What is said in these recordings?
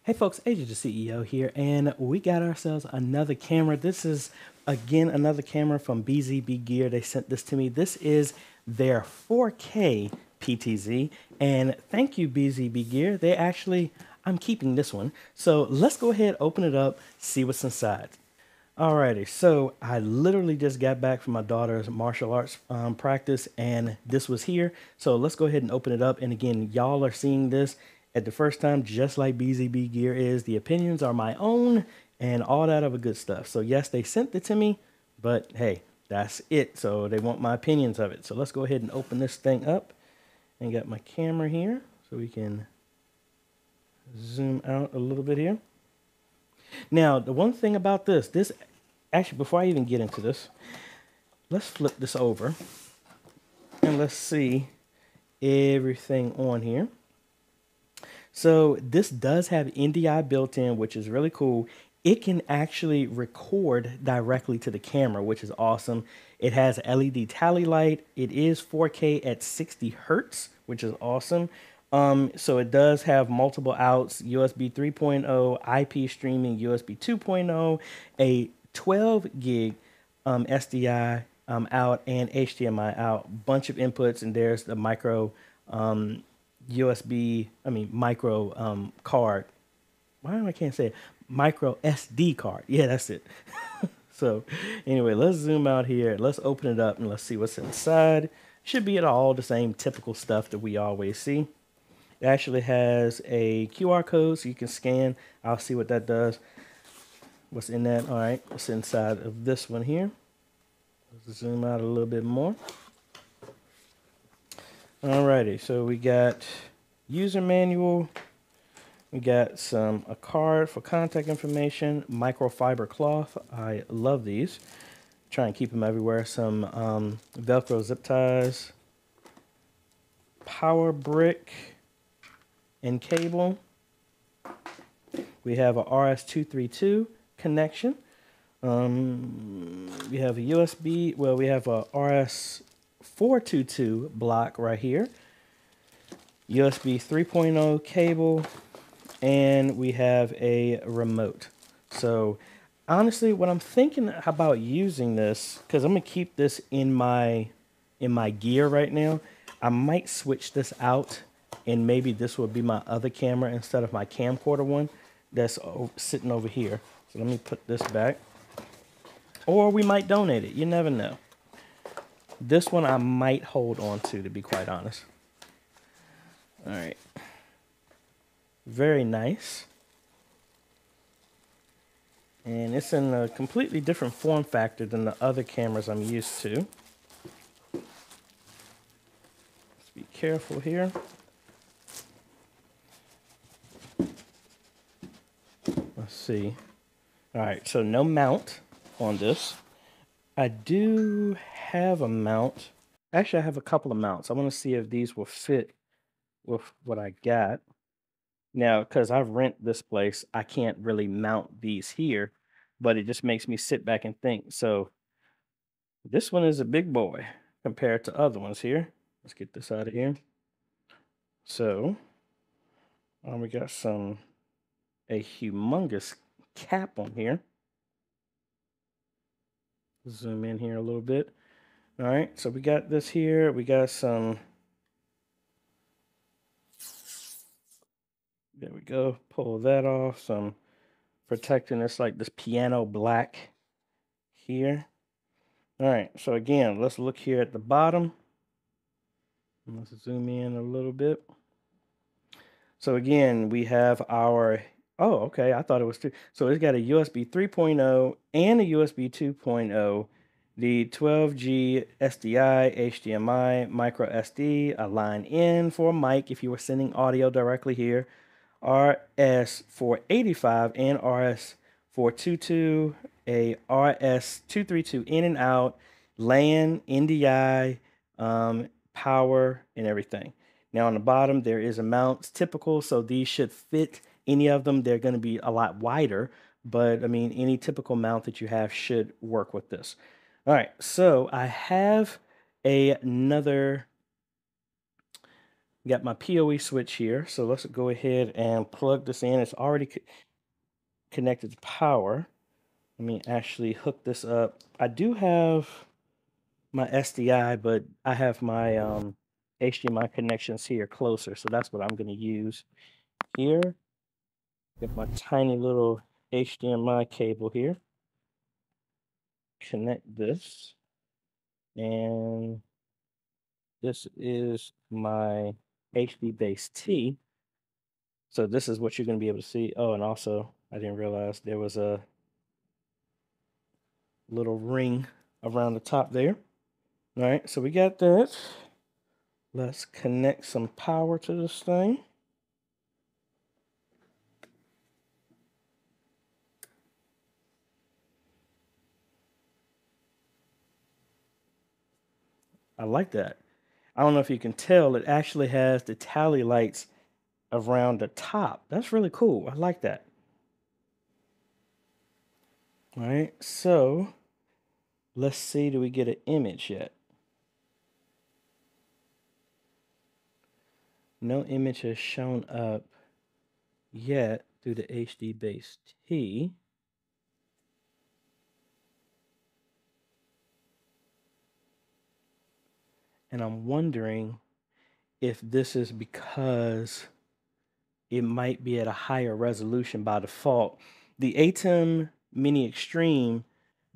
Hey folks, AJ the CEO here, and we got ourselves another camera. This is, again, another camera from BZBGear. They sent this to me. This is their 4K PTZ, and thank you, BZBGear. I'm keeping this one. So let's go ahead, open it up, see what's inside. Alrighty, so I literally just got back from my daughter's martial arts practice, and this was here. So let's go ahead and open it up. And again, y'all are seeing this at the first time, just like BZB Gear is. The opinions are my own and all that other good stuff. So yes, they sent it to me, but hey, that's it. So they want my opinions of it. So let's go ahead and open this thing up. And got my camera here, so we can zoom out a little bit here. Now, the one thing about this actually, before I even get into this, let's flip this over and let's see everything on here. So this does have NDI built in, which is really cool. It can actually record directly to the camera, which is awesome. It has LED tally light. It is 4K at 60 Hertz, which is awesome. So it does have multiple outs, USB 3.0, IP streaming, USB 2.0, a 12 gig SDI out, and HDMI out. Bunch of inputs, and there's the micro micro card. Why am I can't say it? Micro SD card. Yeah, that's it. So anyway, let's zoom out here. Let's open it up and let's see what's inside. Should be all the same typical stuff that we always see. It actually has a QR code so you can scan. I'll see what that does. What's in that? All right, what's inside of this one here? Let's zoom out a little bit more. Alrighty, so we got user manual. We got a card for contact information, microfiber cloth. I love these. Try and keep them everywhere. Some Velcro zip ties, power brick, and cable. We have a RS-232 connection. We have a USB, well, we have a RS-422 block right here. USB 3.0 cable, and we have a remote. So honestly, what I'm thinking about using this, because I'm gonna keep this in my gear right now, I might switch this out, and maybe this will be my other camera instead of my camcorder one that's sitting over here. So let me put this back. Or we might donate it. You never know. This one I might hold on to be quite honest. All right. Very nice. And it's in a completely different form factor than the other cameras I'm used to. Let's be careful here. Let's see. All right, so no mount on this. I do have a mount. Actually, I have a couple of mounts. I want to see if these will fit with what I got. Now, because I rent this place, I can't really mount these here, but it just makes me sit back and think. So this one is a big boy compared to other ones here. Let's get this out of here. So we got a humongous cap on here. Zoom in here a little bit. All right, so we got this here. We got some, there we go. Pull that off. Some protecting this, like this piano black here. All right, so again, let's look here at the bottom. Let's zoom in a little bit. So again, we have our, oh, okay, I thought it was two. So it's got a USB 3.0 and a USB 2.0, the 12G SDI, HDMI, micro SD, a line in for a mic if you were sending audio directly here, RS-485 and RS-422, a RS-232 in and out, LAN, NDI, power, and everything. Now on the bottom, there is a mount. It's typical, so these should fit any of them. They're going to be a lot wider, but I mean, any typical mount that you have should work with this. All right, so I have another Got my PoE switch here. So let's go ahead and plug this in. It's already connected to power. Let me actually hook this up. I do have my SDI, but I have my HDMI connections here closer. So that's what I'm going to use here. Get my tiny little HDMI cable here. Connect this. And this is my HD base T. So this is what you're going to be able to see. Oh, and also, I didn't realize there was a little ring around the top there. All right, so we got that. Let's connect some power to this thing. I like that. I don't know if you can tell, it actually has the tally lights around the top. That's really cool. I like that. All right, so let's see, do we get an image yet? No image has shown up yet through the HD base T. And I'm wondering if this is because it might be at a higher resolution by default. The ATEM Mini Extreme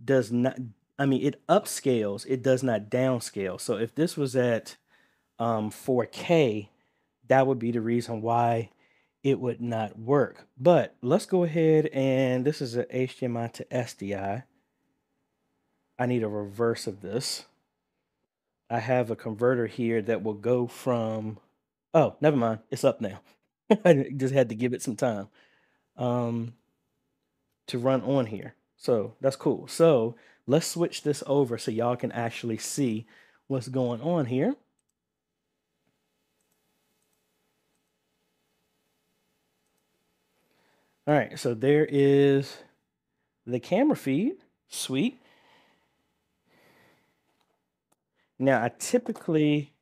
does not, I mean, it upscales, it does not downscale. So if this was at 4K, that would be the reason why it would not work. But let's go ahead, and this is a HDMI to SDI. I need a reverse of this. I have a converter here that will go from, oh, never mind, it's up now. I just had to give it some time to run on here. So that's cool. So let's switch this over so y'all can actually see what's going on here. All right, so there is the camera feed. Sweet. Now I typically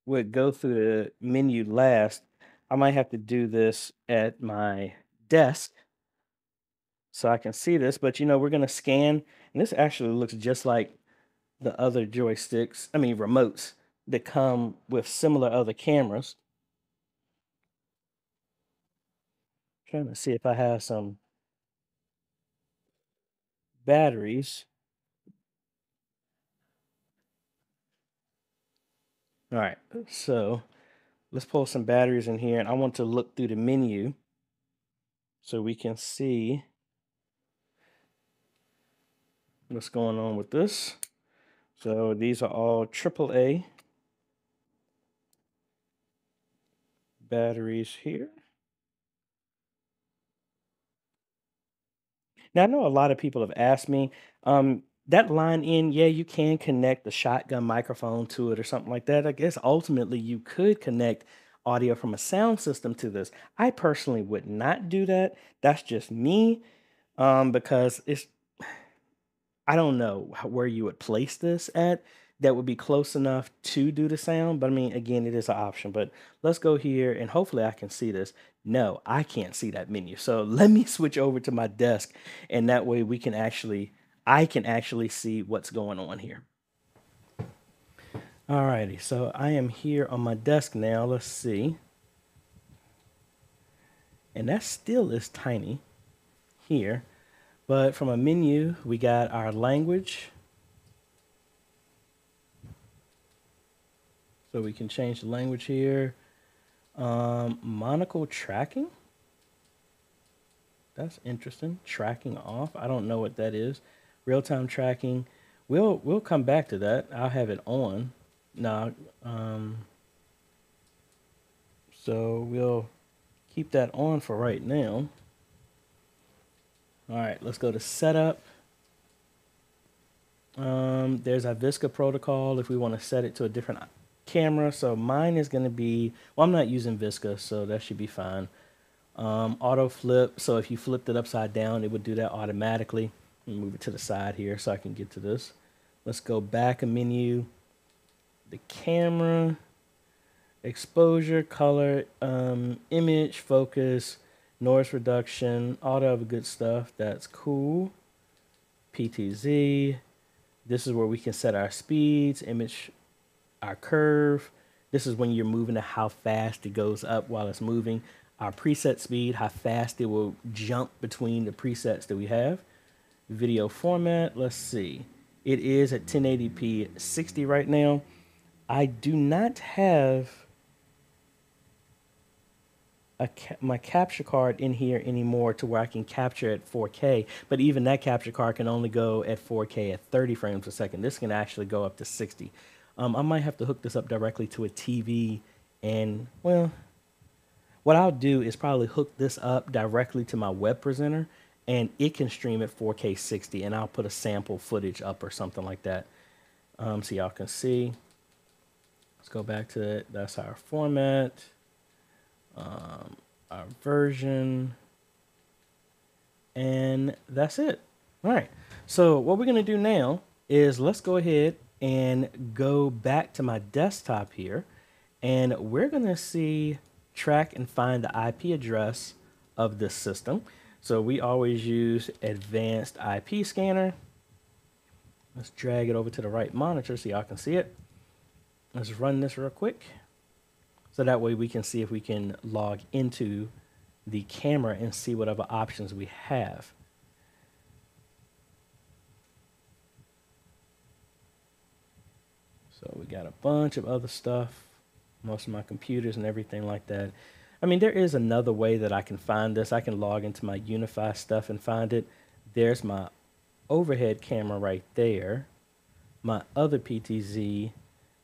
would go through the menu last. I might have to do this at my desk so I can see this, but you know, we're gonna scan, and this actually looks just like the other joysticks, I mean remotes that come with similar other cameras. Trying to see if I have some batteries. All right, so let's pull some batteries in here, and I want to look through the menu so we can see what's going on with this. So these are all AAA batteries here. Now, I know a lot of people have asked me, that line in, yeah, you can connect the shotgun microphone to it or something like that. I guess ultimately you could connect audio from a sound system to this. I personally would not do that. That's just me, because it's, I don't know where you would place this at that would be close enough to do the sound. But I mean, again, it is an option. But let's go here and hopefully I can see this. No, I can't see that menu. So let me switch over to my desk, and that way we can actually, I can actually see what's going on here. Alrighty, so I am here on my desk now. Let's see. And that still is tiny here. But from a menu, we got our language. So we can change the language here. Monocle tracking. That's interesting. Tracking off. I don't know what that is. Real-time tracking. We'll come back to that. I'll have it on. Now, so we'll keep that on for right now. All right, let's go to setup. There's our Visca protocol if we want to set it to a different camera. So mine is going to be, well, I'm not using Visca, so that should be fine. Auto flip, so if you flipped it upside down, it would do that automatically. Move it to the side here so I can get to this. Let's go back a menu. the camera, exposure, color, image, focus, noise reduction, all the other good stuff. That's cool. PTZ. This is where we can set our speeds, image, our curve. This is when you're moving to how fast it goes up while it's moving. Our preset speed, how fast it will jump between the presets that we have. Video format, let's see. It is at 1080p 60 right now. I do not have my capture card in here anymore to where I can capture at 4K, but even that capture card can only go at 4K at 30 frames a second. This can actually go up to 60. I might have to hook this up directly to a TV, and well, what I'll do is probably hook this up directly to my web presenter, and it can stream at 4K 60, and I'll put a sample footage up or something like that, so y'all can see. Let's go back to it. That's our format, our version, and that's it. All right, so what we're gonna do now is let's go ahead and go back to my desktop here, and we're gonna see, track and find the IP address of this system. So we always use advanced IP scanner. Let's drag it over to the right monitor so y'all can see it. Let's run this real quick. So that way we can see if we can log into the camera and see whatever options we have. So we got a bunch of other stuff, most of my computers and everything like that. I mean, there is another way that I can find this. I can log into my Unifi stuff and find it. There's my overhead camera right there. My other PTZ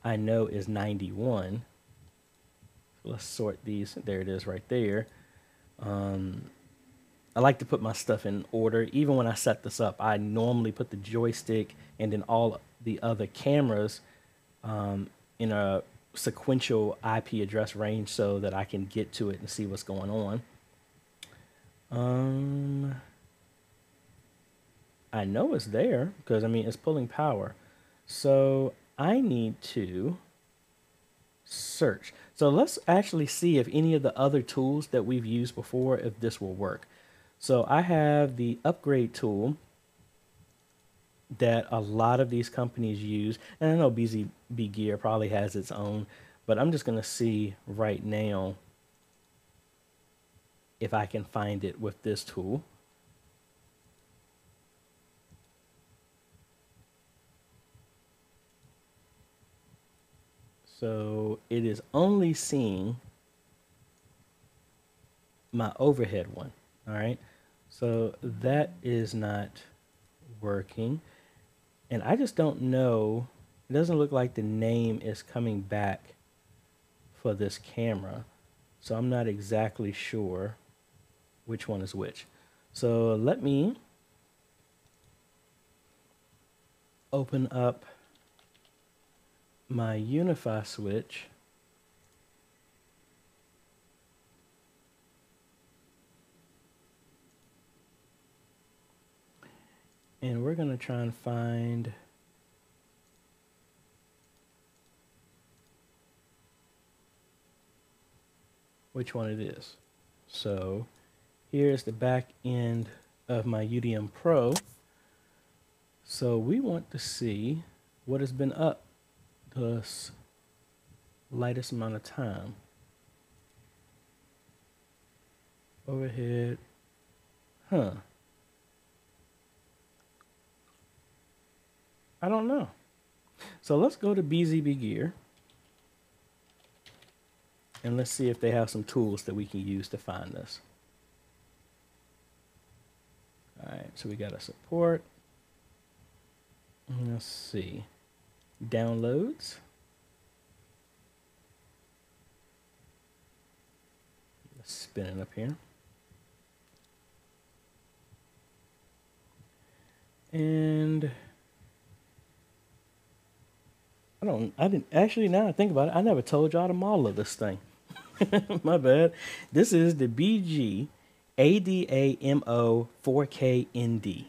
I know is 91. So let's sort these. There it is right there. I like to put my stuff in order. Even when I set this up, I normally put the joystick and then all the other cameras in a sequential IP address range so that I can get to it and see what's going on. I know it's there because, I mean, it's pulling power. So I need to search. So let's actually see if any of the other tools that we've used before, if this will work. So I have the upgrade tool that a lot of these companies use, and I know BZBGear probably has its own, but I'm just going to see right now if I can find it with this tool. So it is only seeing my overhead one. All right, so that is not working. And I just don't know, it doesn't look like the name is coming back for this camera. So I'm not exactly sure which one is which. So let me open up my Unifi switch. And we're going to try and find which one it is. So here's the back end of my UDM Pro. So we want to see what has been up this lightest amount of time. Overhead. I don't know. So let's go to BZBGear and let's see if they have some tools that we can use to find this. All right, so we got a support. Let's see. Downloads. Let's spin it up here. And I didn't actually, now I think about it, I never told y'all the model of this thing. My bad. This is the BG-ADAMO-4K ND.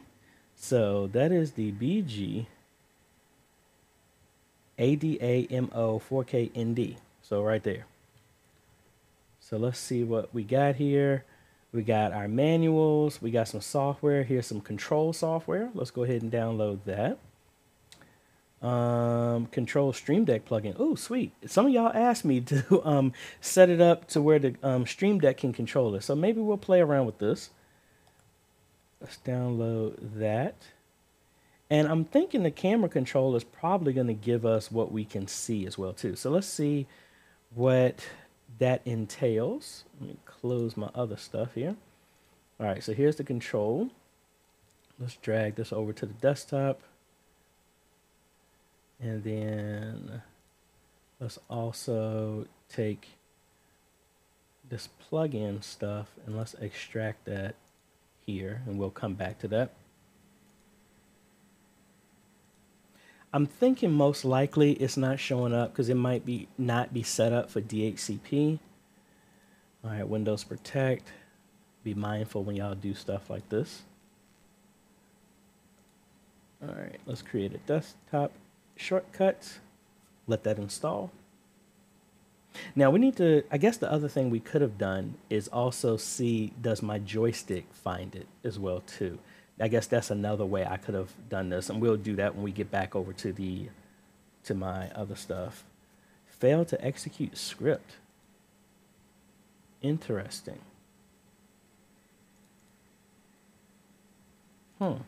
So that is the BG ADAMO-4K ND. So right there. So let's see what we got here. We got our manuals. We got some software. Here's some control software. Let's go ahead and download that. Control Stream Deck plugin. Oh, sweet. Some of y'all asked me to set it up to where the Stream Deck can control it. So maybe we'll play around with this. Let's download that. And I'm thinking the camera control is probably going to give us what we can see as well too. So let's see what that entails. Let me close my other stuff here. All right, so here's the control. Let's drag this over to the desktop. And then let's also take this plugin stuff and let's extract that here, and we'll come back to that. I'm thinking most likely it's not showing up because it might be not be set up for DHCP. All right, Windows Protect. Be mindful when y'all do stuff like this. All right, let's create a desktop shortcut. Let that install. Now we need to, I guess the other thing we could have done is also see, does my joystick find it as well too? I guess that's another way I could have done this, and we'll do that when we get back over to my other stuff. Failed to execute script. Interesting. That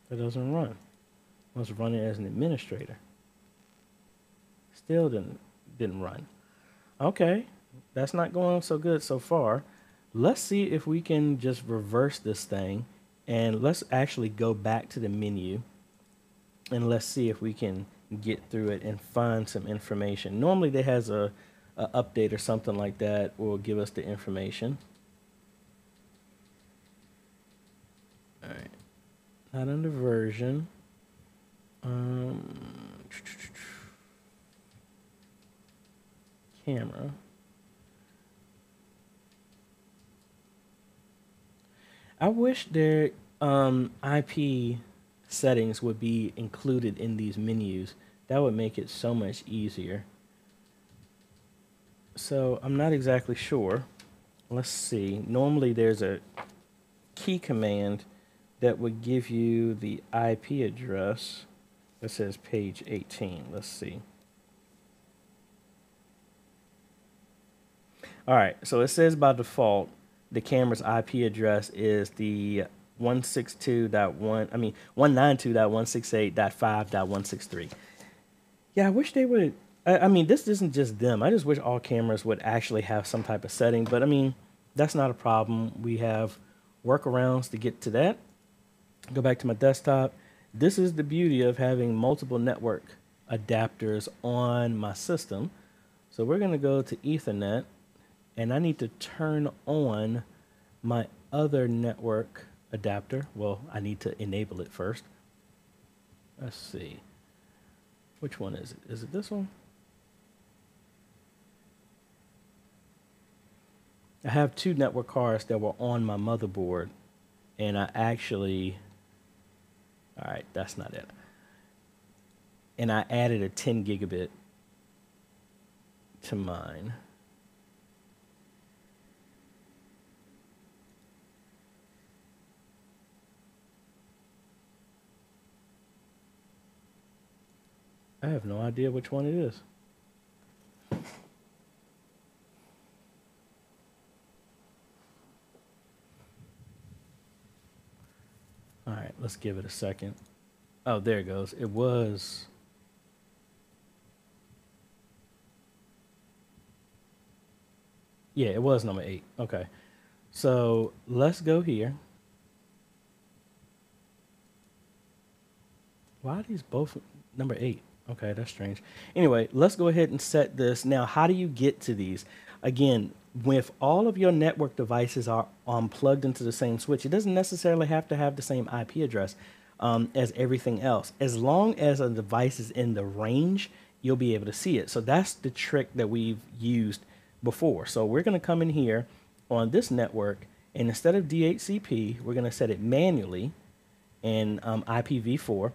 doesn't run. Let's run it as an administrator. Still didn't run. Okay, that's not going so good so far. Let's see if we can just reverse this thing, and let's actually go back to the menu, and let's see if we can get through it and find some information. Normally there has a update or something like that will give us the information. All right, not under version. Camera. I wish their IP settings would be included in these menus. That would make it so much easier. So I'm not exactly sure. Let's see. Normally there's a key command that would give you the IP address. That says page 18. Let's see. All right, so it says by default the camera's IP address is the 192.168.5.163. Yeah, I wish they would. I mean, this isn't just them. I just wish all cameras would actually have some type of setting, but I mean, that's not a problem. We have workarounds to get to that. Go back to my desktop. This is the beauty of having multiple network adapters on my system. So we're going to go to Ethernet, and I need to turn on my other network adapter. Well, I need to enable it first. Let's see. Which one is it? Is it this one? I have two network cards that were on my motherboard, and I actually, all right, that's not it. And I added a 10 gigabit to mine. I have no idea which one it is. All right, let's give it a second. Oh, there it goes. It was. Yeah, it was number 8. Okay. So let's go here. Why are these both number 8? Okay, that's strange. Anyway, let's go ahead and set this. Now, how do you get to these? Again, if all of your network devices are plugged into the same switch, it doesn't necessarily have to have the same IP address as everything else. As long as a device is in the range, you'll be able to see it. So that's the trick that we've used before. So we're going to come in here on this network, and instead of DHCP, we're going to set it manually in IPv4.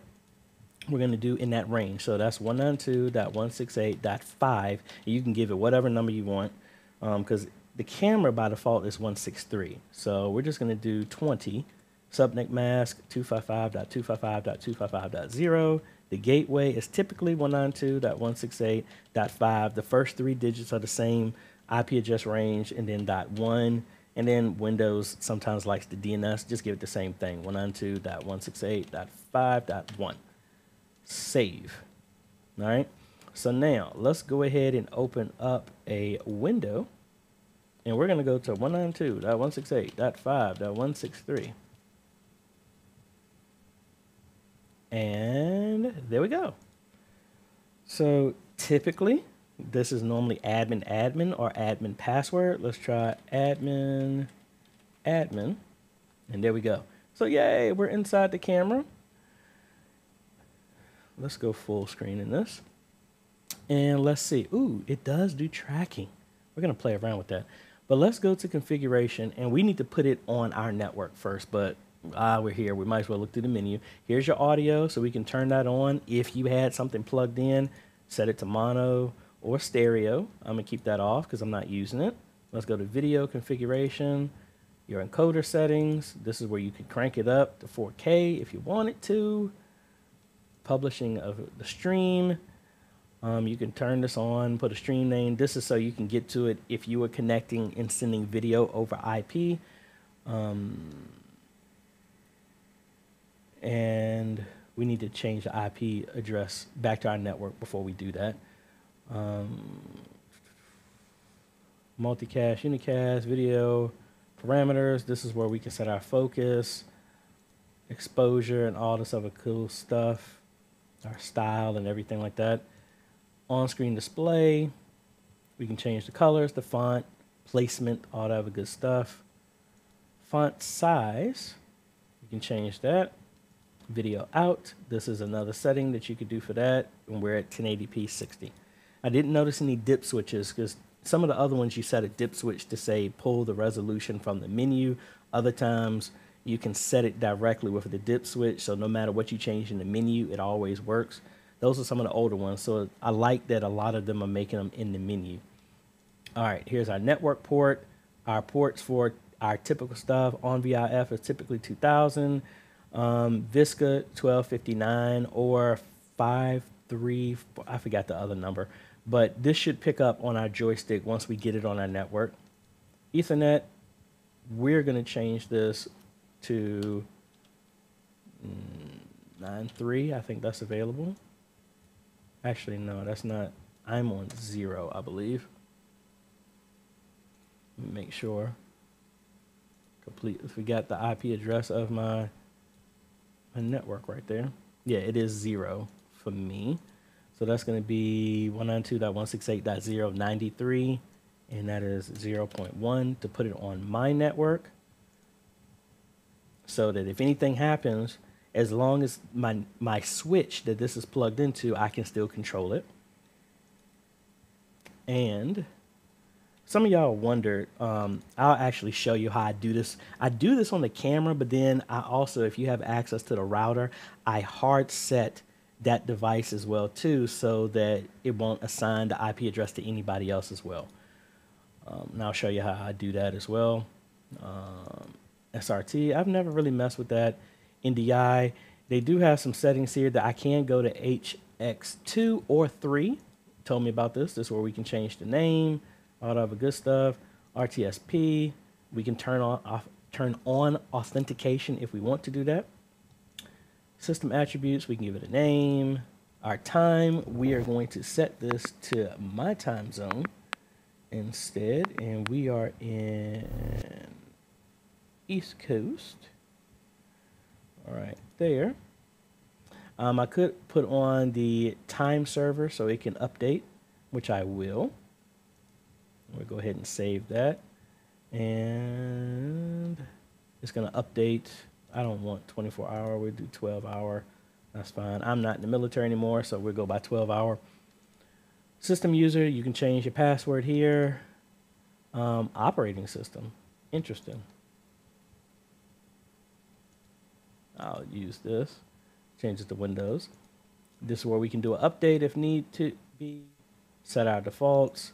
we're going to do in that range. So that's 192.168.5. You can give it whatever number you want, because the camera by default is 163. So we're just going to do 20. Subnet mask 255.255.255.0. The gateway is typically 192.168.5. The first three digits are the same IP address range, and then .1. And then Windows sometimes likes the DNS. Just give it the same thing, 192.168.5.1. Save. All right. So now let's go ahead and open up a window, and we're going to go to 192.168.5.163. And there we go. So typically, this is normally admin or admin password. Let's try admin, and there we go. So yay, we're inside the camera. Let's go full screen in this. And let's see. Ooh, it does do tracking. We're going to play around with that. But let's go to configuration, and we need to put it on our network first. But we're here. We might as well look through the menu. Here's your audio, so we can turn that on. If you had something plugged in, set it to mono or stereo. I'm going to keep that off because I'm not using it. Let's go to video configuration, your encoder settings. This is where you can crank it up to 4K if you want it to. Publishing of the stream. You can turn this on, put a stream name. This is so you can get to it if you were connecting and sending video over IP. And we need to change the IP address back to our network before we do that. Multicast, unicast, video, parameters. This is where we can set our focus, exposure, and all this other cool stuff. Our style and everything like that. On-screen display. We can change the colors, the font, placement, all that other good stuff. Font size. You can change that. Video out. This is another setting that you could do for that. And we're at 1080p 60. I didn't notice any dip switches because some of the other ones you set a dip switch to say pull the resolution from the menu. Other times you can set it directly with the dip switch. So no matter what you change in the menu, it always works. Those are some of the older ones. So I like that a lot of them are making them in the menu. All right, here's our network port. Our ports for our typical stuff on VIF is typically 2000. Visca 1259 or 53, I forgot the other number, but this should pick up on our joystick once we get it on our network. Ethernet, we're going to change this to 9.3. I think that's available. Actually, no, that's not. I'm on 0, I believe. Let me make sure. Complete. If we got the IP address of my network right there. Yeah, it is 0 for me. So that's going to be 192.168.093, and that is 0.1 to put it on my network. So that if anything happens, as long as my switch that this is plugged into, I can still control it. And some of y'all wondered, I'll actually show you how I do this. I do this on the camera, but then I also, if you have access to the router, I hard set that device as well too, so that it won't assign the IP address to anybody else as well. And I'll show you how I do that as well. SRT, I've never really messed with that. NDI, they do have some settings here that I can go to HX2 or 3. Told me about this. This is where we can change the name, all that other good stuff. RTSP, we can turn on authentication if we want to do that. System attributes, we can give it a name. Our time, we are going to set this to my time zone instead, and we are in East Coast. All right, there. I could put on the time server so it can update, which I will. We'll go ahead and save that. And it's going to update. I don't want 24-hour. We'll do 12-hour. That's fine. I'm not in the military anymore, so we'll go by 12-hour. System user, you can change your password here. Operating system. Interesting. I'll use this. Change it to Windows. This is where we can do an update if need to be, set our defaults.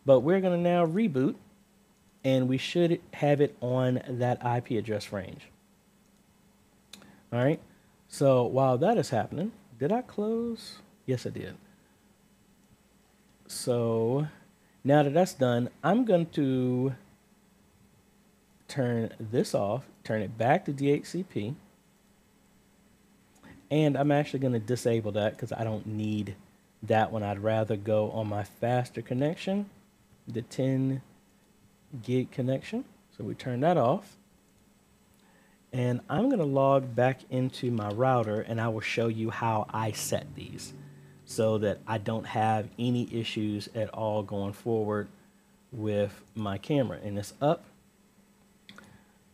But we're going to now reboot, and we should have it on that IP address range. All right. So while that is happening, did I close? Yes, I did. So now that that's done, I'm going to turn this off, turn it back to DHCP. And I'm actually going to disable that because I don't need that one. I'd rather go on my faster connection, the 10 gig connection. So we turn that off. And I'm going to log back into my router, and I will show you how I set these so that I don't have any issues at all going forward with my camera. And it's up.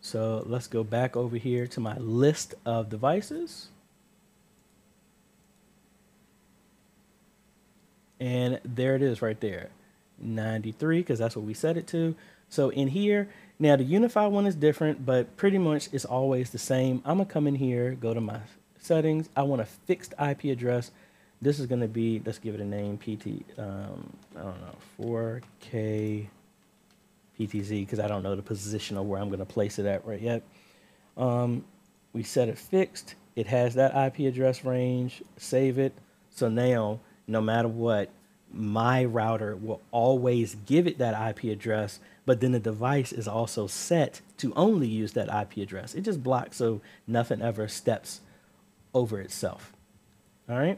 So let's go back over here to my list of devices. And there it is right there, 93, because that's what we set it to. So in here, now the Unifi one is different, but pretty much it's always the same. I'm gonna come in here, go to my settings. I want a fixed IP address. This is gonna be, let's give it a name, I don't know, 4K PTZ, because I don't know the position of where I'm gonna place it at right yet. We set it fixed. It has that IP address range, save it. So now, no matter what, my router will always give it that IP address, but then the device is also set to only use that IP address. It just blocks so nothing ever steps over itself. All right.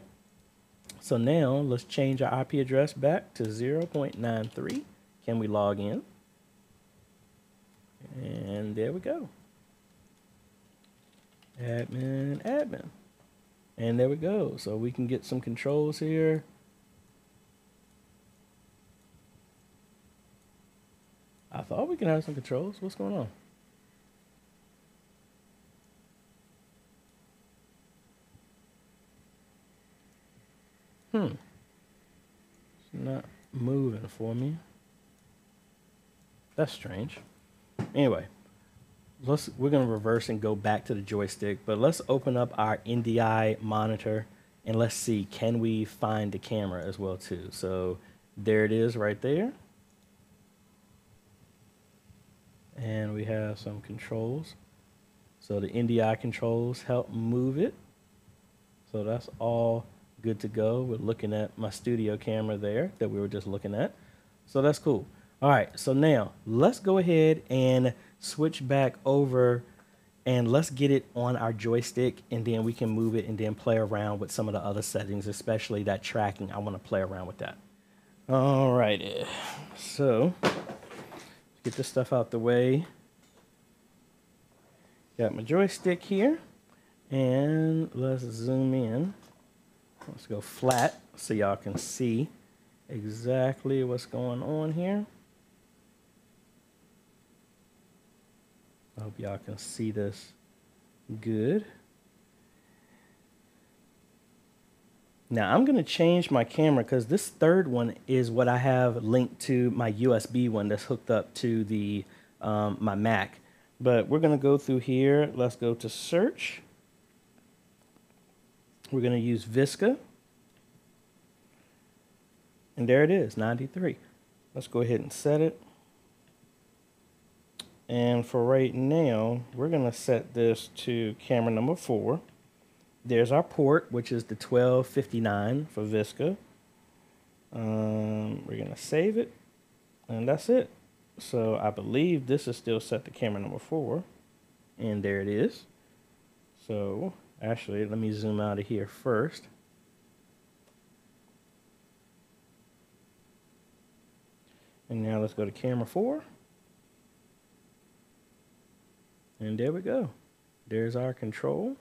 So now let's change our IP address back to 0.93. Can we log in? And there we go. Admin, admin. And there we go. So we can get some controls here. I thought we can have some controls. What's going on? It's not moving for me. That's strange. Anyway, we're gonna reverse and go back to the joystick, but let's open up our NDI monitor and let's see, can we find the camera as well too? So there it is right there. And we have some controls. So the NDI controls help move it. So that's all good to go. We're looking at my studio camera there that we were just looking at. So that's cool. All right, so now let's go ahead and switch back over and let's get it on our joystick, and then we can move it and then play around with some of the other settings, especially that tracking. I want to play around with that. All righty, so get this stuff out the way. Got my joystick here, and let's zoom in. Let's go flat so y'all can see exactly what's going on here. I hope y'all can see this good. Now I'm going to change my camera because this third one is what I have linked to my USB one that's hooked up to the my Mac. But we're going to go through here. Let's go to search. We're going to use Visca. And there it is, 93. Let's go ahead and set it. And for right now, we're going to set this to camera number 4. There's our port, which is the 1259 for Visca. We're going to save it, and that's it. So I believe this is still set to camera number 4, and there it is. So actually, let me zoom out of here first. And now let's go to camera 4. And there we go. There's our control.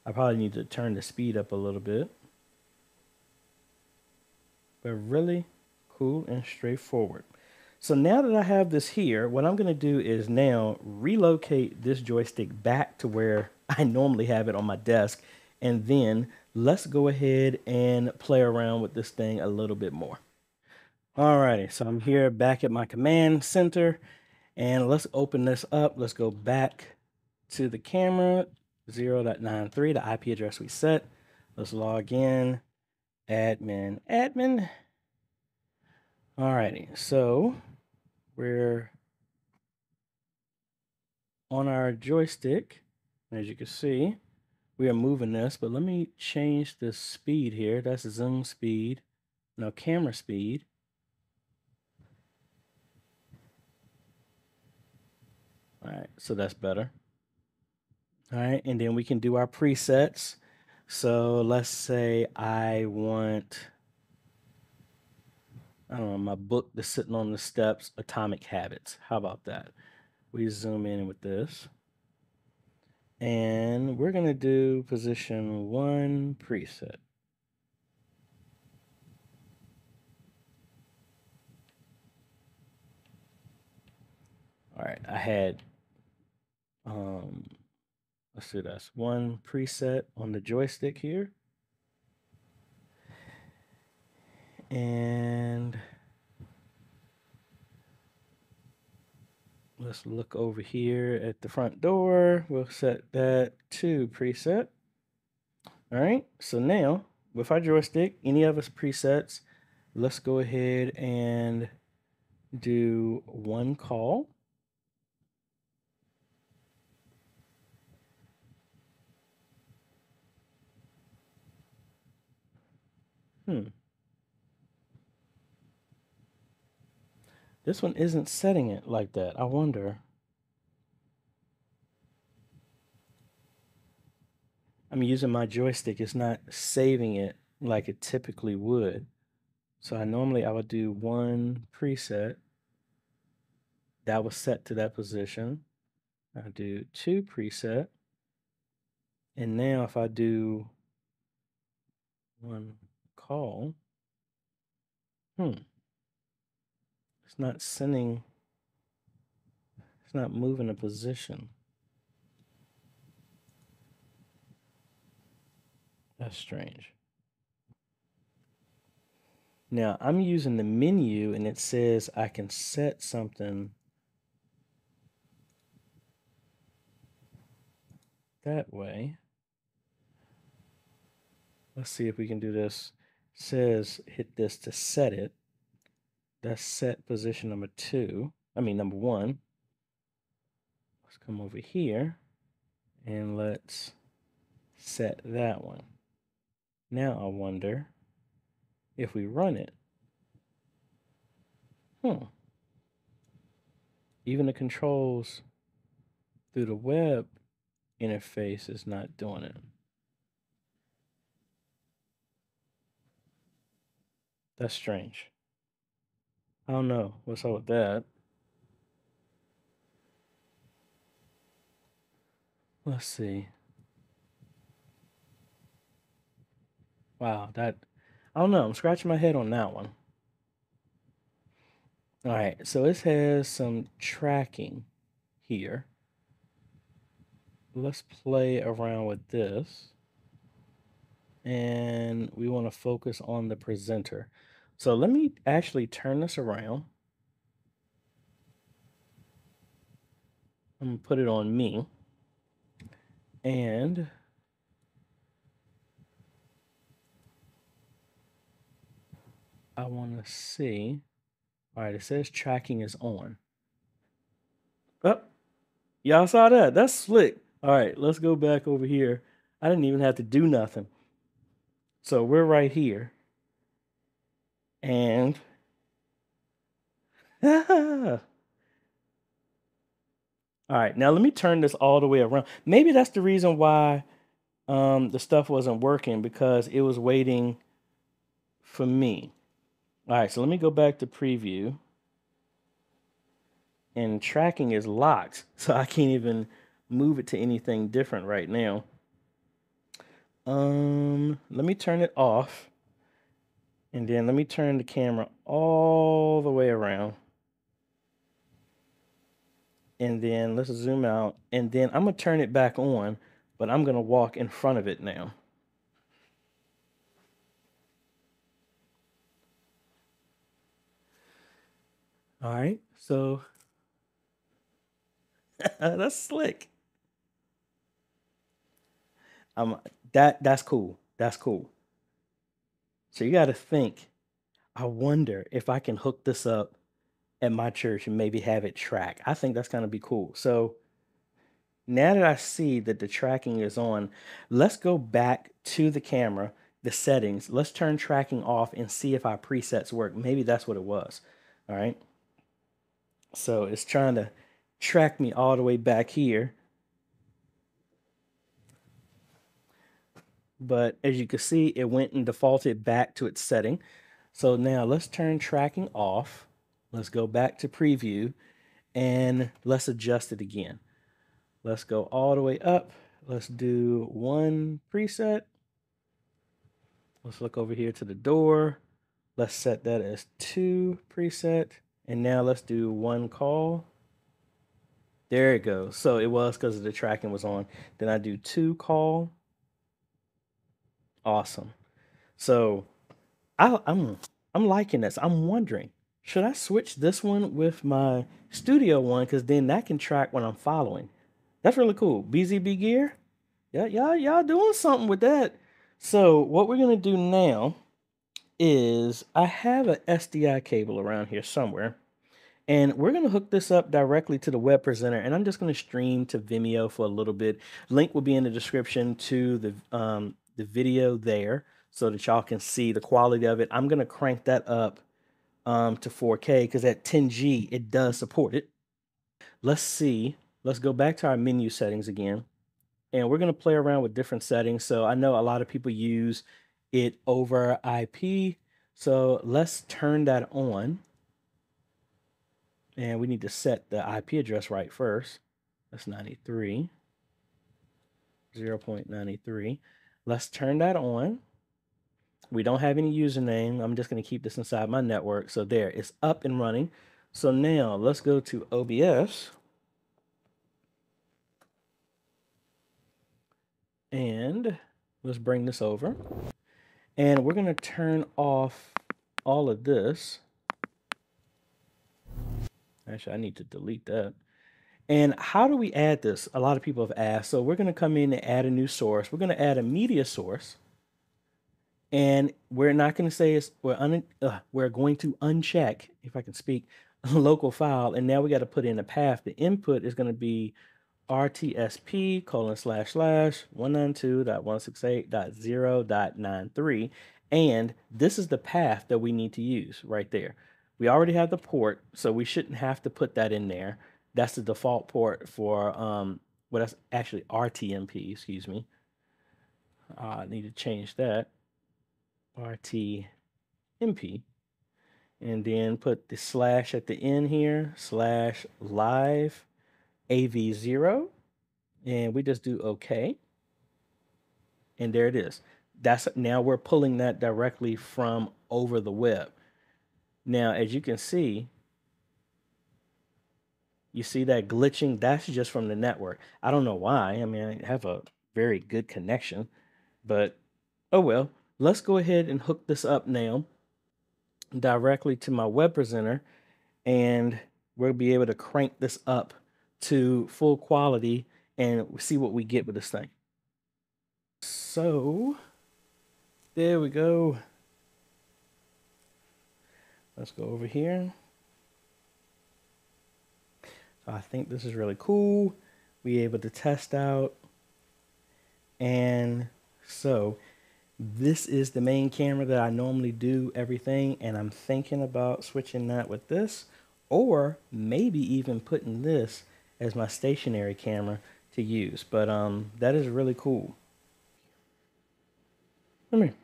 I probably need to turn the speed up a little bit. But really cool and straightforward. So now that I have this here, what I'm going to do is now relocate this joystick back to where I normally have it on my desk. And then let's go ahead and play around with this thing a little bit more. Alrighty, so I'm here back at my command center, and let's open this up. Let's go back to the camera. 0.93, the IP address we set. Let's log in. Admin. Alrighty, so we're on our joystick. As you can see, we are moving this, but let me change the speed here. That's zoom speed. No, camera speed. All right, so that's better. All right, and then we can do our presets. So let's say I want, I don't know, my book that's sitting on the steps, Atomic Habits. How about that? We zoom in with this. And we're going to do position 1 preset. All right, I had, let's see, that's 1 preset on the joystick here. And let's look over here at the front door. We'll set that to preset. All right, so now with our joystick, any of us presets, let's go ahead and do 1 call. This one isn't setting it like that. I wonder. I'm using my joystick. It's not saving it like it typically would. So I would do 1 preset. That was set to that position. I do 2 preset. And now if I do 1 call, it's not sending, it's not moving a position. That's strange. Now I'm using the menu and it says I can set something that way. Let's see if we can do this. It says hit this to set it. That's set position number 1. Let's come over here and let's set that one. Now I wonder if we run it. Even the controls through the web interface is not doing it. That's strange. I don't know what's up with that. Let's see. Wow, I don't know. I'm scratching my head on that one. All right, so it has some tracking here. Let's play around with this. And we want to focus on the presenter. So let me actually turn this around. I'm going to put it on me. And I want to see. All right, it says tracking is on. Oh, y'all saw that? That's slick. All right, let's go back over here. I didn't even have to do nothing. So we're right here. And all right, now let me turn this all the way around. Maybe that's the reason why the stuff wasn't working, because it was waiting for me. All right, so let me go back to preview. And tracking is locked, so I can't even move it to anything different right now. Let me turn it off. And then let me turn the camera all the way around. And then let's zoom out. And then I'm going to turn it back on, but I'm going to walk in front of it now. All right, so that's slick. That's cool. That's cool. So you got to think. I wonder if I can hook this up at my church and maybe have it track. I think that's gonna be cool. So now that I see that the tracking is on, let's go back to the camera, the settings. Let's turn tracking off and see if our presets work. Maybe that's what it was. All right. So it's trying to track me all the way back here. But as you can see, it went and defaulted back to its setting. So now let's turn tracking off. Let's go back to preview and let's adjust it again. Let's go all the way up. Let's do one preset. Let's look over here to the door. Let's set that as 2 preset. And now let's do one call. There it goes. So it was because the tracking was on. Then I do 2 call. Awesome. So I'm liking this. I'm wondering, should I switch this one with my studio one? Because then that can track when I'm following. That's really cool. BZBGear? Yeah, y'all doing something with that. So what we're gonna do now is I have a SDI cable around here somewhere, and we're gonna hook this up directly to the web presenter, and I'm just gonna stream to Vimeo for a little bit. Link will be in the description to the video there so that y'all can see the quality of it. I'm gonna crank that up to 4K because at 10G it does support it. Let's see. Let's go back to our menu settings again. And we're going to play around with different settings. So I know a lot of people use it over IP. So let's turn that on. And we need to set the IP address right first. That's 93, 0.93. Let's turn that on. We don't have any username. I'm just going to keep this inside my network. So there, it's up and running. So now let's go to OBS. And let's bring this over. And we're going to turn off all of this. Actually, I need to delete that. And how do we add this? A lot of people have asked. So we're going to come in and add a new source. We're going to add a media source. And we're not going to say we're going to uncheck, if I can speak, a local file. And now we got to put in a path. The input is going to be rtsp://192.168.0.93. And this is the path that we need to use right there. We already have the port, so we shouldn't have to put that in there. That's the default port for, well, that's actually RTMP, excuse me. I need to change that. RTMP. And then put the slash at the end here, /live AV0. And we just do OK. And there it is. That's now we're pulling that directly from over the web. Now, as you can see, you see that glitching? That's just from the network. I don't know why. I mean, I have a very good connection, but oh well. Let's go ahead and hook this up now directly to my web presenter, and we'll be able to crank this up to full quality and see what we get with this thing. So there we go. Let's go over here. So I think this is really cool. We able to test out. And so this is the main camera that I normally do everything. And I'm thinking about switching that with this, or maybe even putting this as my stationary camera to use. But that is really cool. Come here.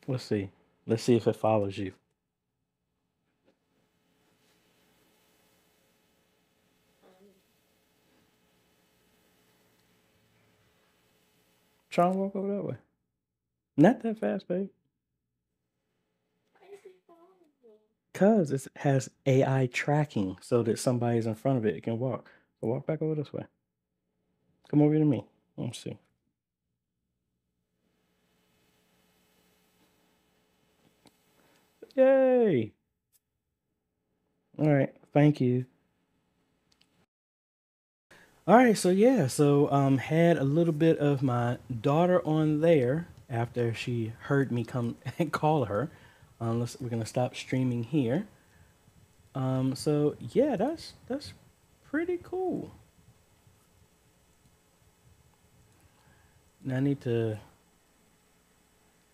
Let's see. Let's see if it follows you. Try and walk over that way. Not that fast, babe. Because it has AI tracking so that somebody's in front of it, it can walk. So walk back over this way. Come over to me. Let's see. Yay! All right. Thank you. All right, so yeah, so had a little bit of my daughter on there after she heard me come and call her. We're gonna stop streaming here. So yeah, that's pretty cool. Now I need to.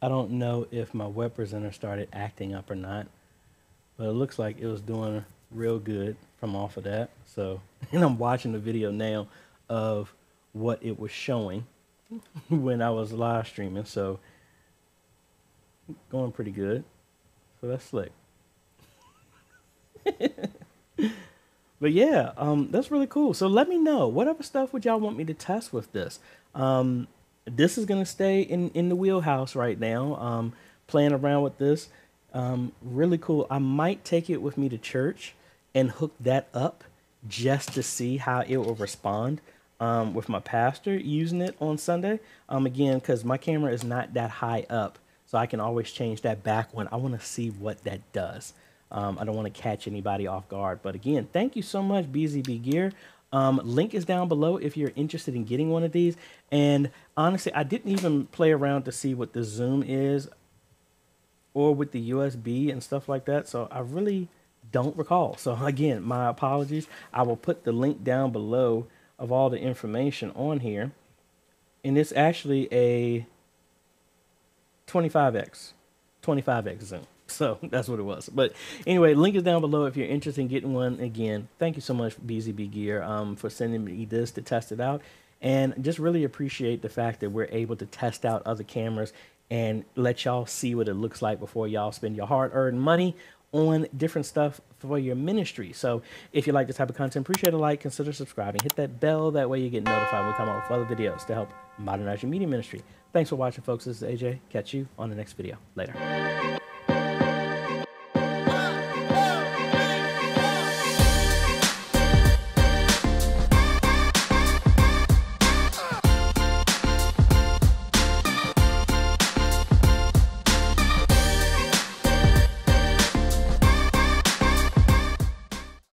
I don't know if my web presenter started acting up or not, but it looks like it was doing real good from off of that. So, and I'm watching the video now of what it was showing when I was live streaming. So, going pretty good. So that's slick. But yeah, that's really cool. So let me know, what other stuff would y'all want me to test with this? This is gonna stay in the wheelhouse right now. Playing around with this, really cool. I might take it with me to church and hook that up just to see how it will respond with my pastor using it on Sunday. Again, because my camera is not that high up, so I can always change that back when I want to see what that does. I don't want to catch anybody off guard. But again, thank you so much, BZBGear. Link is down below if you're interested in getting one of these. And honestly, I didn't even play around to see what the zoom is or with the USB and stuff like that. So I really don't recall. So again, my apologies. I will put the link down below of all the information on here. And it's actually a 25x zoom. So that's what it was. But anyway, link is down below if you're interested in getting one. Again, thank you so much, BZBGear, for sending me this to test it out. And just really appreciate the fact that we're able to test out other cameras and let y'all see what it looks like before y'all spend your hard-earned money on different stuff for your ministry. So if you like this type of content, appreciate a like, consider subscribing, hit that bell. That way you get notified when we come out with other videos to help modernize your media ministry. Thanks for watching, folks. This is AJ. Catch you on the next video. Later.